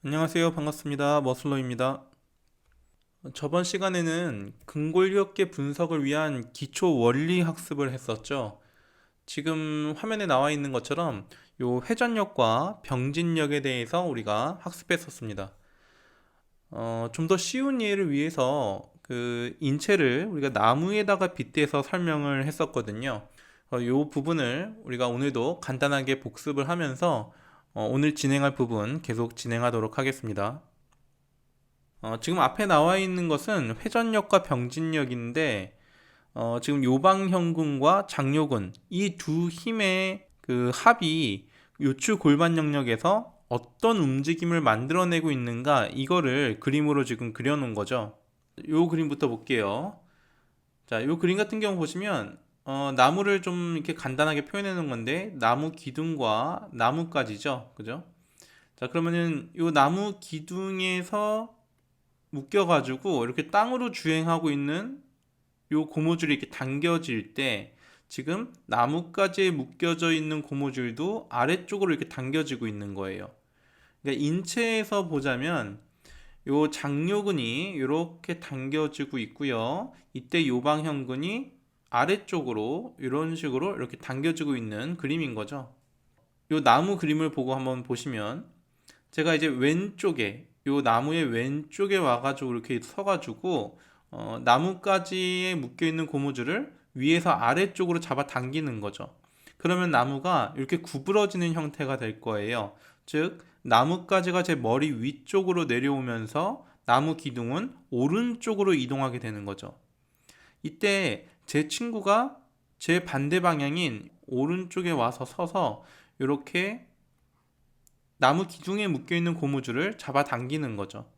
안녕하세요. 반갑습니다. 머슬러입니다. 저번 시간에는 근골기억계 분석을 위한 기초 원리 학습을 했었죠. 지금 화면에 나와 있는 것처럼 요 회전력과 병진력에 대해서 우리가 학습했었습니다. 좀 더 쉬운 예를 위해서 그 인체를 우리가 나무에다가 빗대서 설명을 했었거든요. 요 부분을 우리가 오늘도 간단하게 복습을 하면서 오늘 진행할 부분 계속 진행하도록 하겠습니다. 지금 앞에 나와 있는 것은 회전력과 병진력인데 지금 요방형근과 장요근 이 두 힘의 그 합이 요추 골반 영역에서 어떤 움직임을 만들어내고 있는가 이거를 그림으로 지금 그려놓은 거죠. 요 그림부터 볼게요. 자, 요 그림 같은 경우 보시면 나무를 좀 이렇게 간단하게 표현해 놓은 건데 나무 기둥과 나뭇가지죠, 그죠? 자, 그러면은 요 나무 기둥에서 묶여가지고 이렇게 땅으로 주행하고 있는 요 고무줄이 이렇게 당겨질 때 지금 나뭇가지에 묶여져 있는 고무줄도 아래쪽으로 이렇게 당겨지고 있는 거예요. 그러니까 인체에서 보자면 요 장요근이 이렇게 당겨지고 있고요. 이때 요방형근이 아래쪽으로 이런 식으로 이렇게 당겨지고 있는 그림인 거죠. 요 나무 그림을 보고 한번 보시면 제가 이제 왼쪽에 요 나무의 왼쪽에 와가지고 이렇게 서가지고 나뭇가지에 묶여있는 고무줄을 위에서 아래쪽으로 잡아 당기는 거죠. 그러면 나무가 이렇게 구부러지는 형태가 될 거예요. 즉 나뭇가지가 제 머리 위쪽으로 내려오면서 나무 기둥은 오른쪽으로 이동하게 되는 거죠. 이때 제 친구가 제 반대 방향인 오른쪽에 와서 서서 이렇게 나무 기둥에 묶여있는 고무줄을 잡아 당기는 거죠.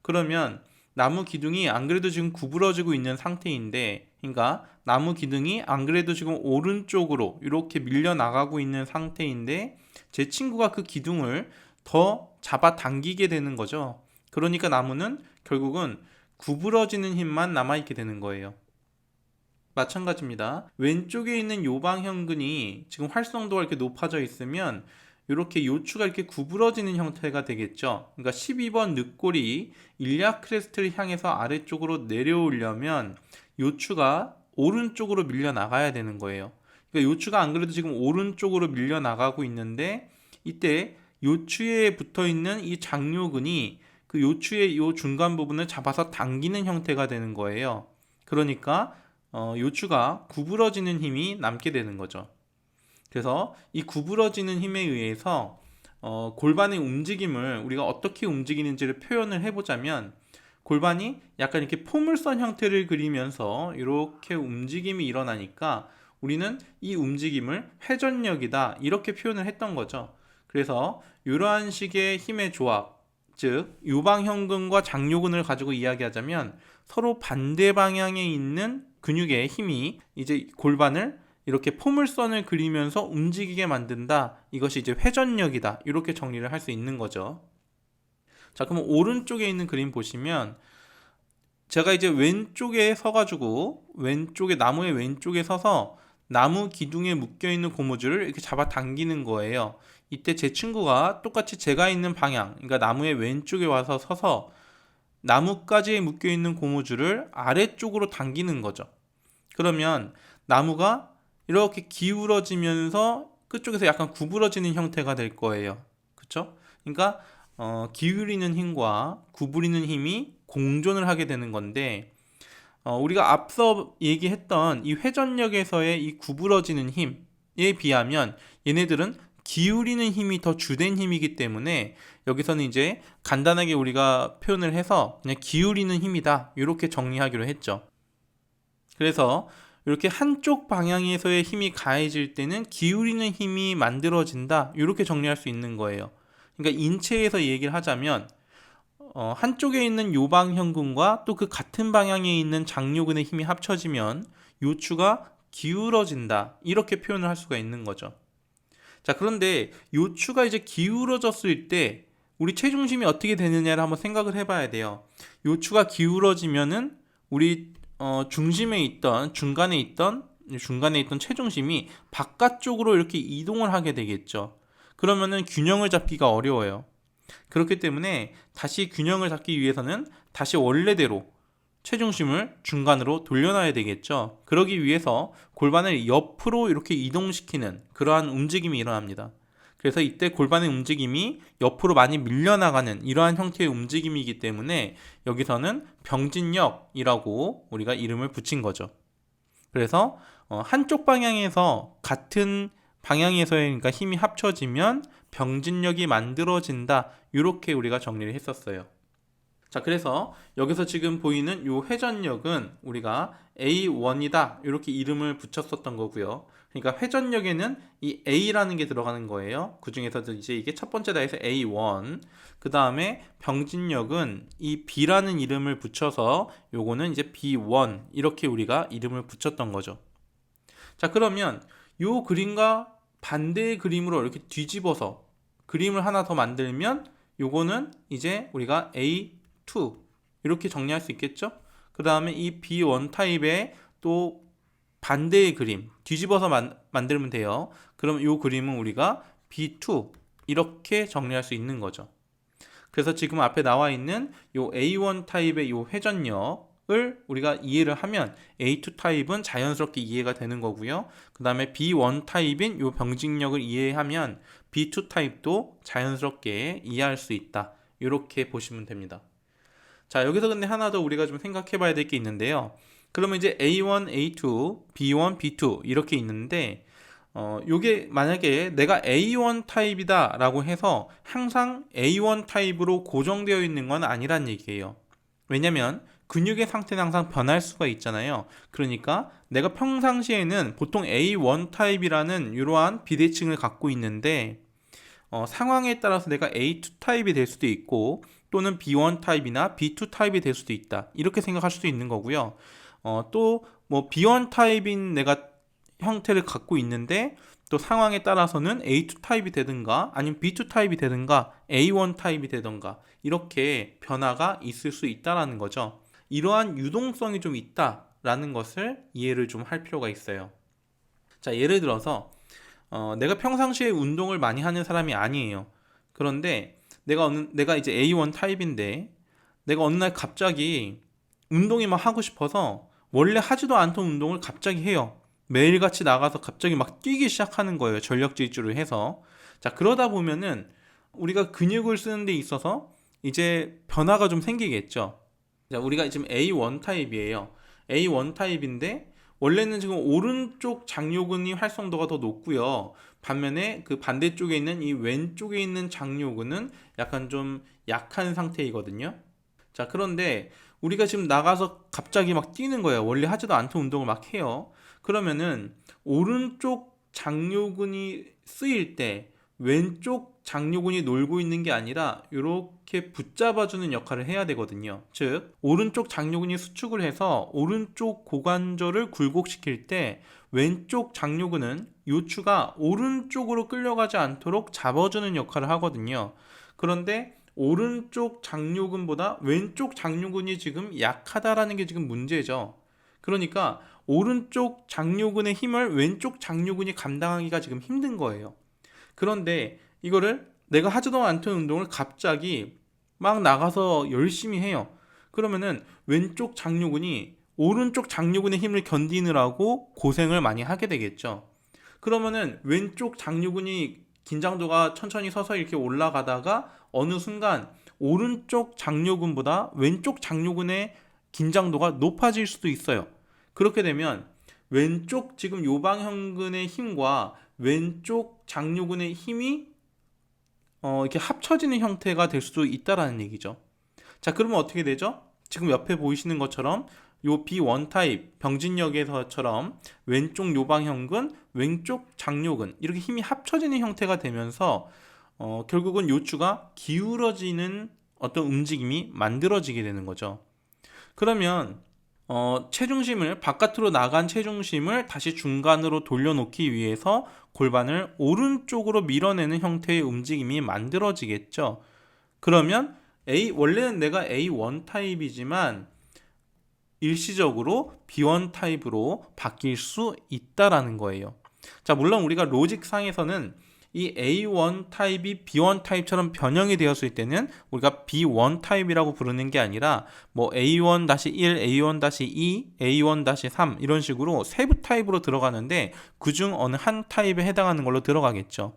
그러면 나무 기둥이 안 그래도 지금 구부러지고 있는 상태인데, 그러니까 나무 기둥이 안 그래도 지금 오른쪽으로 이렇게 밀려 나가고 있는 상태인데, 제 친구가 그 기둥을 더 잡아 당기게 되는 거죠. 그러니까 나무는 결국은 구부러지는 힘만 남아있게 되는 거예요. 마찬가지입니다. 왼쪽에 있는 요방형근이 지금 활성도가 이렇게 높아져 있으면 이렇게 요추가 이렇게 구부러지는 형태가 되겠죠. 그러니까 12번 늑골이 일리아 크레스트를 향해서 아래쪽으로 내려오려면 요추가 오른쪽으로 밀려 나가야 되는 거예요. 그러니까 요추가 안 그래도 지금 오른쪽으로 밀려 나가고 있는데 이때 요추에 붙어 있는 이 장요근이 그 요추의 요 중간 부분을 잡아서 당기는 형태가 되는 거예요. 그러니까 요추가 구부러지는 힘이 남게 되는 거죠. 그래서 이 구부러지는 힘에 의해서 골반의 움직임을 우리가 어떻게 움직이는지를 표현을 해보자면 골반이 약간 이렇게 포물선 형태를 그리면서 이렇게 움직임이 일어나니까 우리는 이 움직임을 회전력이다 이렇게 표현을 했던 거죠. 그래서 이러한 식의 힘의 조합, 즉 유방형근과 장요근을 가지고 이야기하자면 서로 반대 방향에 있는 근육의 힘이 이제 골반을 이렇게 포물선을 그리면서 움직이게 만든다. 이것이 이제 회전력이다. 이렇게 정리를 할 수 있는 거죠. 자, 그럼 오른쪽에 있는 그림 보시면 제가 이제 왼쪽에 서가지고 왼쪽에 나무의 왼쪽에 서서 나무 기둥에 묶여 있는 고무줄을 이렇게 잡아 당기는 거예요. 이때 제 친구가 똑같이 제가 있는 방향, 그러니까 나무의 왼쪽에 와서 서서 나뭇가지에 묶여 있는 고무줄을 아래쪽으로 당기는 거죠. 그러면 나무가 이렇게 기울어지면서 끝쪽에서 약간 구부러지는 형태가 될 거예요. 그렇죠? 그러니까 기울이는 힘과 구부리는 힘이 공존을 하게 되는 건데 우리가 앞서 얘기했던 이 회전력에서의 이 구부러지는 힘에 비하면 얘네들은 기울이는 힘이 더 주된 힘이기 때문에 여기서는 이제 간단하게 우리가 표현을 해서 그냥 기울이는 힘이다 이렇게 정리하기로 했죠. 그래서 이렇게 한쪽 방향에서의 힘이 가해질 때는 기울이는 힘이 만들어진다 이렇게 정리할 수 있는 거예요. 그러니까 인체에서 얘기를 하자면 한쪽에 있는 요방형근과 또 그 같은 방향에 있는 장요근의 힘이 합쳐지면 요추가 기울어진다 이렇게 표현을 할 수가 있는 거죠. 자, 그런데 요추가 이제 기울어졌을 때 우리 체중심이 어떻게 되느냐를 한번 생각을 해봐야 돼요. 요추가 기울어지면은 우리 중간에 있던 체중심이 바깥쪽으로 이렇게 이동을 하게 되겠죠. 그러면은 균형을 잡기가 어려워요. 그렇기 때문에 다시 균형을 잡기 위해서는 다시 원래대로 체중심을 중간으로 돌려놔야 되겠죠. 그러기 위해서 골반을 옆으로 이렇게 이동시키는 그러한 움직임이 일어납니다. 그래서 이때 골반의 움직임이 옆으로 많이 밀려나가는 이러한 형태의 움직임이기 때문에 여기서는 병진력이라고 우리가 이름을 붙인 거죠. 그래서 한쪽 방향에서 같은 방향에서의 그러니까 힘이 합쳐지면 병진력이 만들어진다. 이렇게 우리가 정리를 했었어요. 자, 그래서 여기서 지금 보이는 이 회전력은 우리가 A1이다 이렇게 이름을 붙였었던 거고요. 그러니까 회전력에는 이 A라는 게 들어가는 거예요. 그 중에서도 이제 이게 첫 번째 다에서 A1, 그 다음에 병진력은 이 B라는 이름을 붙여서 요거는 이제 B1 이렇게 우리가 이름을 붙였던 거죠. 자, 그러면 요 그림과 반대의 그림으로 이렇게 뒤집어서 그림을 하나 더 만들면 요거는 이제 우리가 A2 이렇게 정리할 수 있겠죠? 그 다음에 이 B1 타입의 또 반대의 그림 뒤집어서 만들면 돼요. 그럼 이 그림은 우리가 B2 이렇게 정리할 수 있는 거죠. 그래서 지금 앞에 나와 있는 이 A1 타입의 이 회전력을 우리가 이해를 하면 A2 타입은 자연스럽게 이해가 되는 거고요. 그 다음에 B1 타입인 이 병진력을 이해하면 B2 타입도 자연스럽게 이해할 수 있다. 이렇게 보시면 됩니다. 자, 여기서 근데 하나 더 우리가 좀 생각해 봐야 될 게 있는데요. 그러면 이제 A1, A2, B1, B2 이렇게 있는데 요게 만약에 내가 A1 타입이다 라고 해서 항상 A1 타입으로 고정되어 있는 건 아니란 얘기예요. 왜냐면 근육의 상태는 항상 변할 수가 있잖아요. 그러니까 내가 평상시에는 보통 A1 타입이라는 이러한 비대칭을 갖고 있는데 상황에 따라서 내가 A2 타입이 될 수도 있고 또는 B1 타입이나 B2 타입이 될 수도 있다. 이렇게 생각할 수도 있는 거고요. 또 뭐 B1 타입인 내가 형태를 갖고 있는데 또 상황에 따라서는 A2 타입이 되든가 아니면 B2 타입이 되든가 A1 타입이 되든가 이렇게 변화가 있을 수 있다라는 거죠. 이러한 유동성이 좀 있다라는 것을 이해를 좀 할 필요가 있어요. 자, 예를 들어서 내가 평상시에 운동을 많이 하는 사람이 아니에요. 그런데 내가 이제 A1 타입인데 내가 어느 날 갑자기 운동이 막 하고 싶어서 원래 하지도 않던 운동을 갑자기 해요. 매일같이 나가서 갑자기 막 뛰기 시작하는 거예요. 전력 질주를 해서. 자, 그러다 보면은 우리가 근육을 쓰는 데 있어서 이제 변화가 좀 생기겠죠. 자, 우리가 지금 A1 타입이에요. A1 타입인데 원래는 지금 오른쪽 장요근이 활성도가 더 높고요. 반면에 그 반대쪽에 있는 이 왼쪽에 있는 장요근은 약간 좀 약한 상태이거든요. 자, 그런데 우리가 지금 나가서 갑자기 막 뛰는 거예요. 원래 하지도 않던 운동을 막 해요. 그러면은 오른쪽 장요근이 쓰일 때 왼쪽 장요근이 놀고 있는 게 아니라 이렇게 붙잡아주는 역할을 해야 되거든요. 즉 오른쪽 장요근이 수축을 해서 오른쪽 고관절을 굴곡시킬 때 왼쪽 장요근은 요추가 오른쪽으로 끌려가지 않도록 잡아주는 역할을 하거든요. 그런데 오른쪽 장요근보다 왼쪽 장요근이 지금 약하다라는 게 지금 문제죠. 그러니까 오른쪽 장요근의 힘을 왼쪽 장요근이 감당하기가 지금 힘든 거예요. 그런데 이거를 내가 하지도 않던 운동을 갑자기 막 나가서 열심히 해요. 그러면은 왼쪽 장요근이 오른쪽 장요근의 힘을 견디느라고 고생을 많이 하게 되겠죠. 그러면은 왼쪽 장요근이 긴장도가 천천히 서서히 이렇게 올라가다가 어느 순간 오른쪽 장요근보다 왼쪽 장요근의 긴장도가 높아질 수도 있어요. 그렇게 되면 왼쪽 지금 요방형근의 힘과 왼쪽 장요근의 힘이 이렇게 합쳐지는 형태가 될 수도 있다라는 얘기죠. 자, 그러면 어떻게 되죠? 지금 옆에 보이시는 것처럼 요 B1 타입 병진력에서처럼 왼쪽 요방형근, 왼쪽 장요근 이렇게 힘이 합쳐지는 형태가 되면서 결국은 요추가 기울어지는 어떤 움직임이 만들어지게 되는 거죠. 그러면 체중심을 바깥으로 나간 체중심을 다시 중간으로 돌려놓기 위해서 골반을 오른쪽으로 밀어내는 형태의 움직임이 만들어지겠죠. 그러면 원래는 내가 A1 타입이지만 일시적으로 B1 타입으로 바뀔 수 있다라는 거예요. 자, 물론 우리가 로직상에서는 이 A1 타입이 B1 타입처럼 변형이 되었을 때는 우리가 B1 타입이라고 부르는 게 아니라 뭐 A1-1, A1-2, A1-3 이런 식으로 세부 타입으로 들어가는데 그중 어느 한 타입에 해당하는 걸로 들어가겠죠.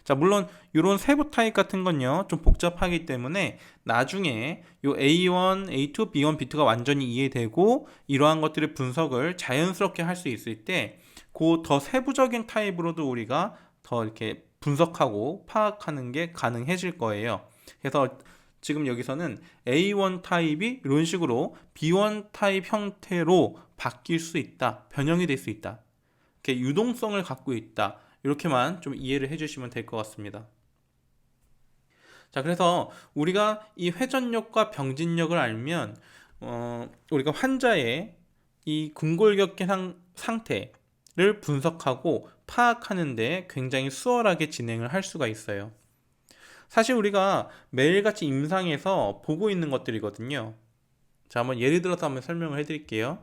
자, 물론 이런 세부 타입 같은 건요 좀 복잡하기 때문에 나중에 요 A1, A2, B1, B2가 완전히 이해되고 이러한 것들의 분석을 자연스럽게 할 수 있을 때 그 더 세부적인 타입으로도 우리가 더 이렇게 분석하고 파악하는 게 가능해질 거예요. 그래서 지금 여기서는 A1 타입이 이런 식으로 B1 타입 형태로 바뀔 수 있다, 변형이 될 수 있다, 이렇게 유동성을 갖고 있다, 이렇게만 좀 이해를 해주시면 될 것 같습니다. 자, 그래서 우리가 이 회전력과 병진력을 알면 우리가 환자의 이 궁골격계 상태를 분석하고 파악하는데 굉장히 수월하게 진행을 할 수가 있어요. 사실 우리가 매일같이 임상에서 보고 있는 것들이거든요. 자, 한번 예를 들어서 한번 설명을 해드릴게요.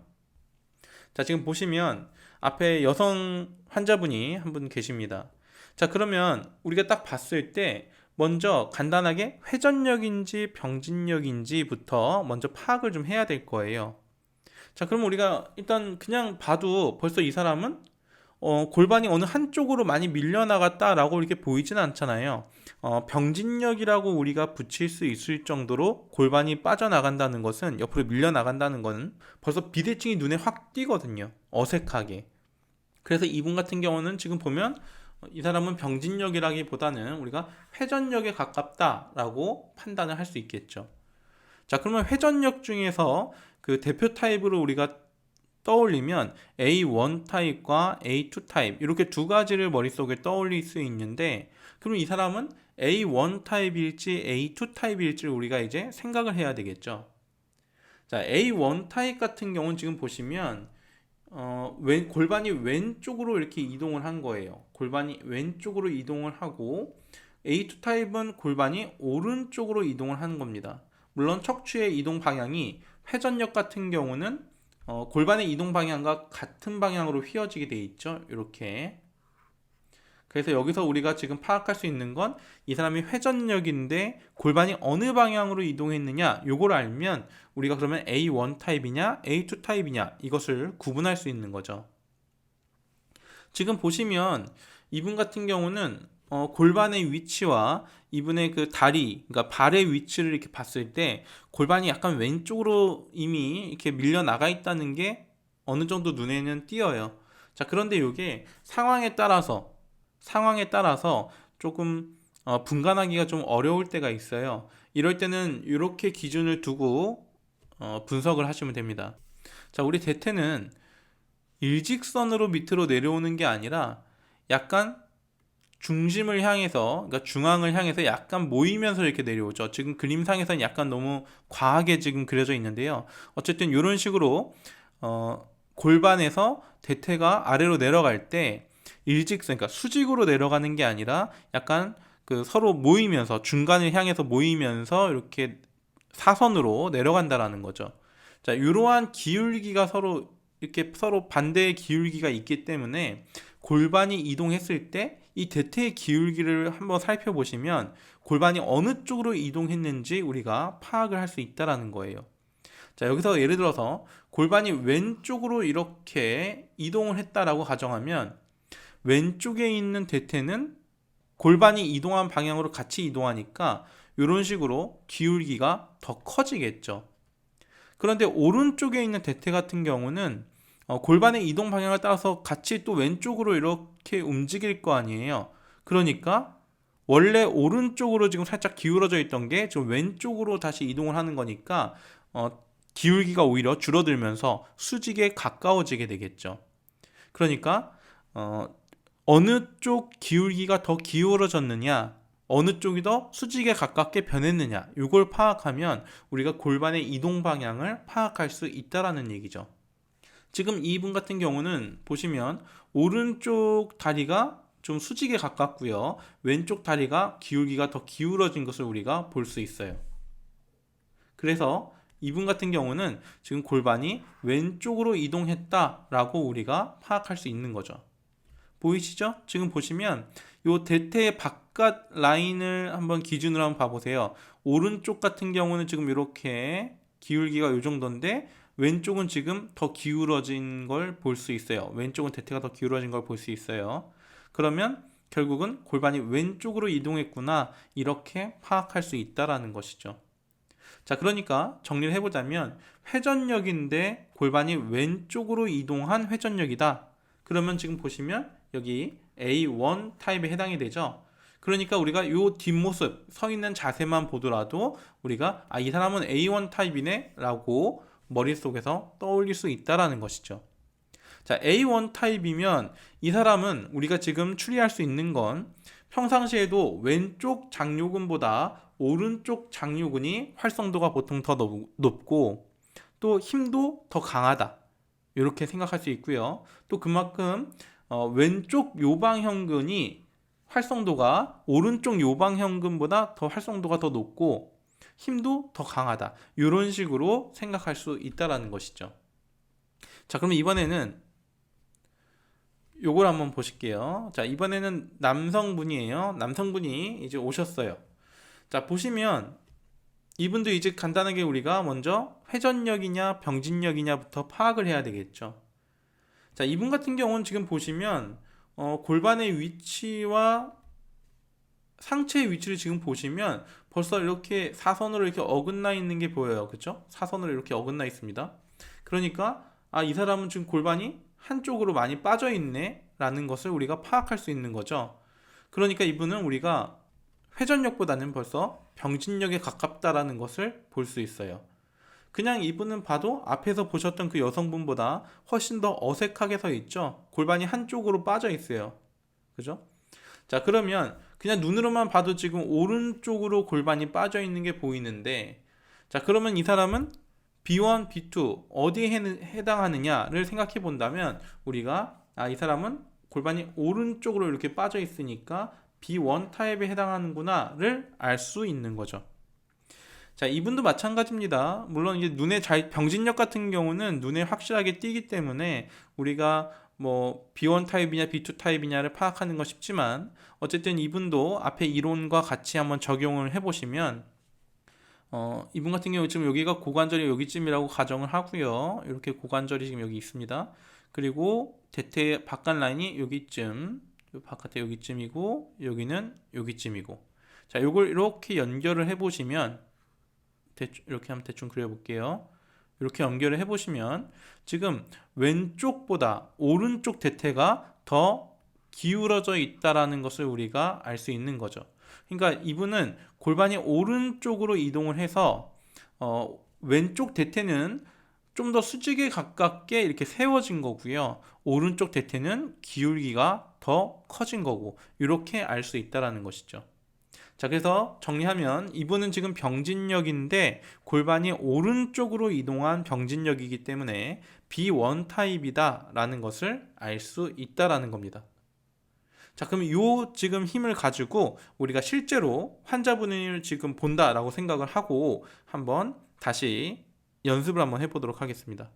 자, 지금 보시면 앞에 여성 환자분이 한 분 계십니다. 자, 그러면 우리가 딱 봤을 때 먼저 간단하게 회전력인지 병진력인지부터 먼저 파악을 좀 해야 될 거예요. 자, 그럼 우리가 일단 그냥 봐도 벌써 이 사람은 골반이 어느 한쪽으로 많이 밀려나갔다라고 이렇게 보이진 않잖아요. 병진력이라고 우리가 붙일 수 있을 정도로 골반이 빠져나간다는 것은, 옆으로 밀려나간다는 것은 벌써 비대칭이 눈에 확 띄거든요. 어색하게. 그래서 이분 같은 경우는 지금 보면 이 사람은 병진력이라기보다는 우리가 회전력에 가깝다라고 판단을 할 수 있겠죠. 자, 그러면 회전력 중에서 그 대표 타입으로 우리가 떠올리면 A1 타입과 A2 타입, 이렇게 두 가지를 머릿속에 떠올릴 수 있는데, 그럼 이 사람은 A1 타입일지 A2 타입일지 우리가 이제 생각을 해야 되겠죠. 자, A1 타입 같은 경우는 지금 보시면 골반이 왼쪽으로 이렇게 이동을 한 거예요. 골반이 왼쪽으로 이동을 하고, A2 타입은 골반이 오른쪽으로 이동을 하는 겁니다. 물론 척추의 이동 방향이 회전력 같은 경우는 골반의 이동 방향과 같은 방향으로 휘어지게 돼 있죠. 이렇게. 그래서 여기서 우리가 지금 파악할 수 있는 건 이 사람이 회전력인데 골반이 어느 방향으로 이동했느냐, 요걸 알면 우리가 그러면 A1 타입이냐 A2 타입이냐 이것을 구분할 수 있는 거죠. 지금 보시면 이분 같은 경우는 골반의 위치와 이분의 그 다리, 그러니까 발의 위치를 이렇게 봤을 때 골반이 약간 왼쪽으로 이미 이렇게 밀려 나가 있다는 게 어느 정도 눈에는 띄어요. 자, 그런데 이게 상황에 따라서 조금 분간하기가 좀 어려울 때가 있어요. 이럴 때는 이렇게 기준을 두고 분석을 하시면 됩니다. 자, 우리 대퇴는 일직선으로 밑으로 내려오는 게 아니라 약간 중심을 향해서, 그러니까 중앙을 향해서 약간 모이면서 이렇게 내려오죠. 지금 그림상에서는 약간 너무 과하게 지금 그려져 있는데요. 어쨌든 이런 식으로 골반에서 대퇴가 아래로 내려갈 때 일직선, 그러니까 수직으로 내려가는 게 아니라 약간 그 서로 모이면서, 중간을 향해서 모이면서 이렇게 사선으로 내려간다라는 거죠. 자, 이러한 기울기가 이렇게 서로 반대의 기울기가 있기 때문에 골반이 이동했을 때 이 대퇴의 기울기를 한번 살펴보시면 골반이 어느 쪽으로 이동했는지 우리가 파악을 할 수 있다라는 거예요. 자, 여기서 예를 들어서 골반이 왼쪽으로 이렇게 이동을 했다라고 가정하면 왼쪽에 있는 대퇴는 골반이 이동한 방향으로 같이 이동하니까 이런 식으로 기울기가 더 커지겠죠. 그런데 오른쪽에 있는 대퇴 같은 경우는 골반의 이동 방향을 따라서 같이 또 왼쪽으로 이렇게 움직일 거 아니에요. 그러니까 원래 오른쪽으로 지금 살짝 기울어져 있던 게 지금 왼쪽으로 다시 이동을 하는 거니까 기울기가 오히려 줄어들면서 수직에 가까워지게 되겠죠. 그러니까 어느 쪽 기울기가 더 기울어졌느냐, 어느 쪽이 더 수직에 가깝게 변했느냐, 이걸 파악하면 우리가 골반의 이동 방향을 파악할 수 있다라는 얘기죠. 지금 이분 같은 경우는 보시면 오른쪽 다리가 좀 수직에 가깝고요, 왼쪽 다리가 기울기가 더 기울어진 것을 우리가 볼 수 있어요. 그래서 이분 같은 경우는 지금 골반이 왼쪽으로 이동했다라고 우리가 파악할 수 있는 거죠. 보이시죠? 지금 보시면 요 대퇴의 바깥 라인을 한번 기준으로 한번 봐보세요. 오른쪽 같은 경우는 지금 이렇게 기울기가 요 정도인데 왼쪽은 지금 더 기울어진 걸 볼 수 있어요. 왼쪽은 대퇴가 더 기울어진 걸 볼 수 있어요. 그러면 결국은 골반이 왼쪽으로 이동했구나, 이렇게 파악할 수 있다라는 것이죠. 자, 그러니까 정리를 해보자면 회전력인데 골반이 왼쪽으로 이동한 회전력이다. 그러면 지금 보시면 여기 A1 타입에 해당이 되죠. 그러니까 우리가 이 뒷모습 서 있는 자세만 보더라도 우리가 이 사람은 A1 타입이네 라고 머릿속에서 떠올릴 수 있다라는 것이죠. 자, A1 타입이면 이 사람은 우리가 지금 추리할 수 있는 건 평상시에도 왼쪽 장요근보다 오른쪽 장요근이 활성도가 보통 더 높고 또 힘도 더 강하다, 이렇게 생각할 수 있고요. 또 그만큼 왼쪽 요방형근이 활성도가 오른쪽 요방형근보다 더 활성도가 더 높고 힘도 더 강하다, 이런 식으로 생각할 수 있다라는 것이죠. 자, 그러면 이번에는 요걸 한번 보실게요. 자, 이번에는 남성분이에요. 남성분이 이제 오셨어요. 자, 보시면 이분도 이제 간단하게 우리가 먼저 회전력이냐 병진력이냐부터 파악을 해야 되겠죠. 자, 이분 같은 경우는 지금 보시면 골반의 위치와 상체의 위치를 지금 보시면 벌써 이렇게 사선으로 이렇게 어긋나 있는 게 보여요. 그렇죠? 사선으로 이렇게 어긋나 있습니다. 그러니까 이 사람은 지금 골반이 한쪽으로 많이 빠져 있네 라는 것을 우리가 파악할 수 있는 거죠. 그러니까 이분은 우리가 회전력보다는 벌써 병진력에 가깝다라는 것을 볼 수 있어요. 그냥 이분은 봐도 앞에서 보셨던 그 여성분보다 훨씬 더 어색하게 서 있죠. 골반이 한쪽으로 빠져 있어요. 그죠? 자, 그러면 그냥 눈으로만 봐도 지금 오른쪽으로 골반이 빠져 있는 게 보이는데, 자, 그러면 이 사람은 B1, B2 어디에 해당하느냐를 생각해 본다면 우리가 이 사람은 골반이 오른쪽으로 이렇게 빠져 있으니까 B1 타입에 해당하는구나를 알 수 있는 거죠. 자, 이분도 마찬가지입니다. 물론 이제 병진력 같은 경우는 눈에 확실하게 띄기 때문에 우리가 뭐 B1 타입이냐 B2 타입이냐를 파악하는 건 쉽지만 어쨌든 이분도 앞에 이론과 같이 한번 적용을 해보시면 이분 같은 경우 지금 여기가 고관절이 여기쯤이라고 가정을 하고요. 이렇게 고관절이 지금 여기 있습니다. 그리고 대퇴 바깥 라인이 여기쯤, 바깥에 여기쯤이고 여기는 여기쯤이고, 자, 요걸 이렇게 연결을 해보시면 이렇게 한번 대충 그려볼게요. 이렇게 연결을 해보시면 지금 왼쪽보다 오른쪽 대퇴가 더 기울어져 있다라는 것을 우리가 알 수 있는 거죠. 그러니까 이분은 골반이 오른쪽으로 이동을 해서 왼쪽 대퇴는 좀 더 수직에 가깝게 이렇게 세워진 거고요. 오른쪽 대퇴는 기울기가 더 커진 거고, 이렇게 알 수 있다라는 것이죠. 자, 그래서 정리하면 이분은 지금 병진력인데 골반이 오른쪽으로 이동한 병진력이기 때문에 B1 타입이다 라는 것을 알 수 있다라는 겁니다. 자, 그럼 요 지금 힘을 가지고 우리가 실제로 환자분을 지금 본다라고 생각을 하고 한번 다시 연습을 한번 해보도록 하겠습니다.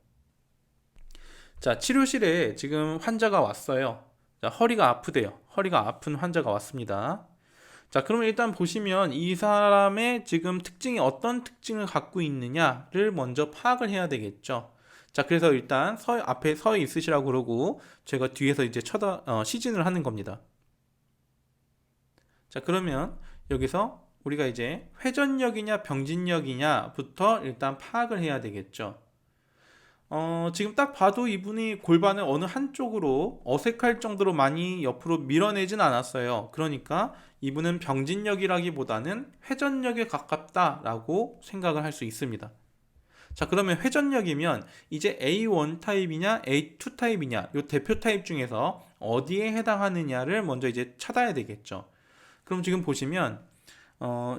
자, 치료실에 지금 환자가 왔어요. 자, 허리가 아프대요. 허리가 아픈 환자가 왔습니다. 자, 그러면 일단 보시면 이 사람의 지금 특징이 어떤 특징을 갖고 있느냐를 먼저 파악을 해야 되겠죠. 자, 그래서 일단 앞에 서 있으시라고 그러고 제가 뒤에서 이제 시진을 하는 겁니다. 자, 그러면 여기서 우리가 이제 회전력이냐 병진력이냐부터 일단 파악을 해야 되겠죠. 지금 딱 봐도 이분이 골반을 어느 한쪽으로 어색할 정도로 많이 옆으로 밀어내진 않았어요. 그러니까 이분은 병진력이라기보다는 회전력에 가깝다라고 생각을 할 수 있습니다. 자, 그러면 회전력이면 이제 A1 타입이냐 A2 타입이냐, 이 대표 타입 중에서 어디에 해당하느냐를 먼저 이제 찾아야 되겠죠. 그럼 지금 보시면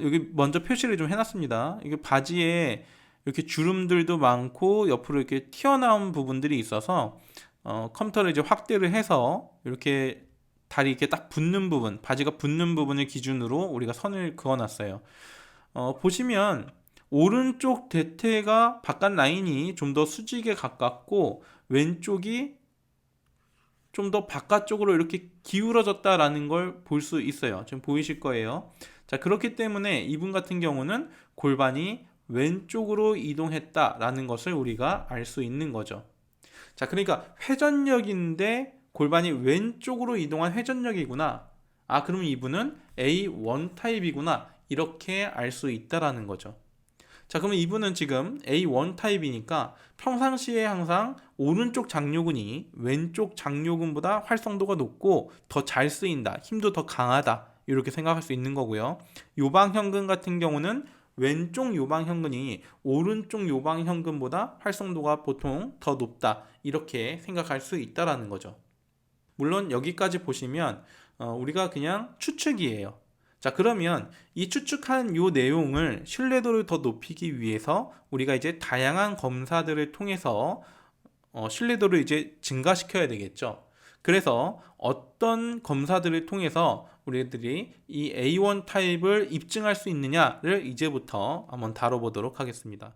여기 먼저 표시를 좀 해놨습니다. 이게 바지에 이렇게 주름들도 많고 옆으로 이렇게 튀어나온 부분들이 있어서 컴퓨터를 이제 확대를 해서 이렇게 다리 이렇게 딱 붙는 부분, 바지가 붙는 부분을 기준으로 우리가 선을 그어놨어요. 보시면 오른쪽 대퇴가 바깥 라인이 좀 더 수직에 가깝고 왼쪽이 좀 더 바깥쪽으로 이렇게 기울어졌다라는 걸 볼 수 있어요. 지금 보이실 거예요. 자, 그렇기 때문에 이분 같은 경우는 골반이 왼쪽으로 이동했다라는 것을 우리가 알 수 있는 거죠. 자, 그러니까 회전력인데 골반이 왼쪽으로 이동한 회전력이구나. 아, 그러면 이분은 A1 타입이구나. 이렇게 알 수 있다라는 거죠. 자, 그러면 이분은 지금 A1 타입이니까 평상시에 항상 오른쪽 장요근이 왼쪽 장요근보다 활성도가 높고 더 잘 쓰인다, 힘도 더 강하다, 이렇게 생각할 수 있는 거고요. 요방형근 같은 경우는 왼쪽 요방형근이 오른쪽 요방형근보다 활성도가 보통 더 높다, 이렇게 생각할 수 있다라는 거죠. 물론 여기까지 보시면 우리가 그냥 추측이에요. 자, 그러면 이 추측한 요 내용을 신뢰도를 더 높이기 위해서 우리가 이제 다양한 검사들을 통해서 신뢰도를 이제 증가시켜야 되겠죠. 그래서 어떤 검사들을 통해서 우리들이 이 A1 타입을 입증할 수 있느냐를 이제부터 한번 다뤄보도록 하겠습니다.